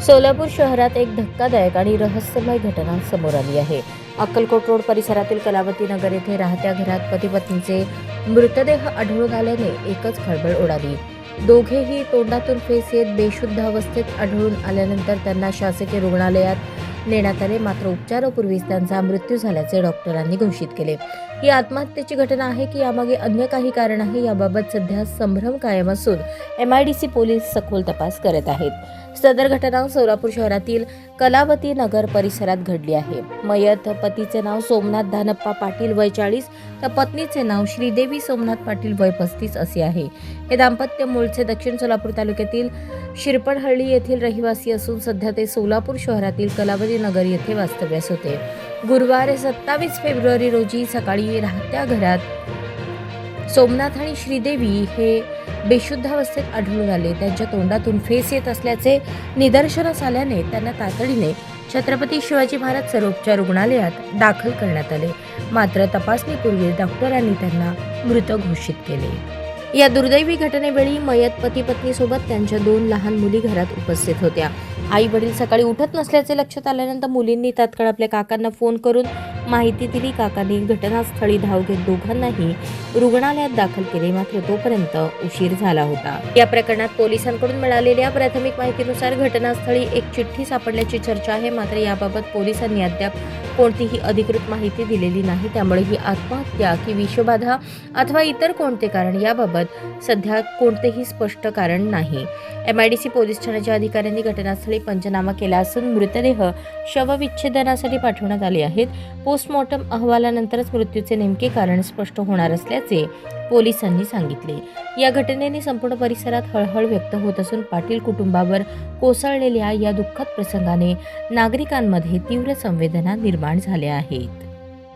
सोलापूर शहरात एक धक्कादायक आणि रहस्यमय घटना समोर आली आहे। अक्कलकोट रोड परिसरातील कलावती नगर येथे राहत्या घरात पती पत्नीचे मृतदेह आढळून आल्याने एकच खळबळ उडाली। दोघेही तोंडातून फेस येत बेशुद्ध अवस्थेत आढळून आल्यानंतर त्यांना शासकीय रुग्णालयात नेण्यात आले, मात्र उपचारापूर्वीच त्यांचा मृत्यू झाल्याचे डॉक्टरांनी घोषित केले। ही आत्महत्येची घटना आहे की यामागे अन्य काही कारण आहे, याबाबत सध्या संभ्रम कायम असून MIDC पोलीस सखोल तपास करत आहेत। सदर घटना सोलापूर शहरातील कलावती नगर परिसरात घडली आहे। मयत पतीचे नाव सोमनाथ धानप्पा पाटील वय 40 तर पत्नीचे नाव श्रीदेवी सोमनाथ पाटील वय 35 असे आहे। हे दाम्पत्य मूळचे दक्षिण सोलापूर तालुक्यातील शिरपडहळ्ळी येथील रहिवासी असून सध्या ते सोलापूर शहरातील कलावती नगर येथे वास्तव्यास होते। गुरुवार 27 फेब्रुवारी रोजी सकाळी राहत्या घरात सोमनाथ आणि श्रीदेवी हे बेशुद्ध अवस्थेत आढळून आले। त्यांच्या तोंडातून फेस येत असल्याचे निदर्शनास आल्याने त्यांना तातडीने छत्रपती शिवाजी महाराज सर्वोपचार रुग्णालयात दाखल करण्यात आले, मात्र तपासणीपूर्वी डॉक्टरांनी त्यांना मृत घोषित केले। या दुर्दैवी घटनेवेळी मयत पती पत्नीसोबत त्यांच्या 2 लहान मुली घरात उपस्थित होत्या। आई वडील सकाळी उठत नसल्याचे लक्षात आल्यानंतर मुलींनी तात्काळ आपल्या काकांना फोन करून माहिती दिली। काकांनी घटनास्थळी धाव घेत दोघांनाही रुग्णालयात दाखल केले, मात्र तोपर्यंत उशीर झाला होता। या प्रकरणात पोलिसांकडून मिळालेल्या प्राथमिक माहितीनुसार घटनास्थळी एक चिठ्ठी सापडल्याची चर्चा आहे, मात्र याबाबत पोलिसांनी अद्याप कोणतीही अधिकृत माहिती दिलेली नाही। त्यामुळे ही आत्महत्या की विषबाधा अथवा इतर कोणते कारण याबाबत सध्या कोणतेही स्पष्ट कारण नाही। MIDC पोलीस ठाण्याच्या अधिकाऱ्यांनी घटनास्थळी पंचनामा केला असून मृतदेह शवविच्छेदनासाठी पाठवण्यात आले आहेत। पोस्टमॉर्टम अहवालानंतरच मृत्यूचे नेमके कारण स्पष्ट होणार असल्याचे पोलिसांनी सांगितले। या घटनेने संपूर्ण परिसरात हळहळ व्यक्त होत असून पाटील कुटुंबावर कोसळलेल्या या दुःखद प्रसंगाने नागरिकांमध्ये तीव्र संवेदना निर्माण झाल्या आहेत।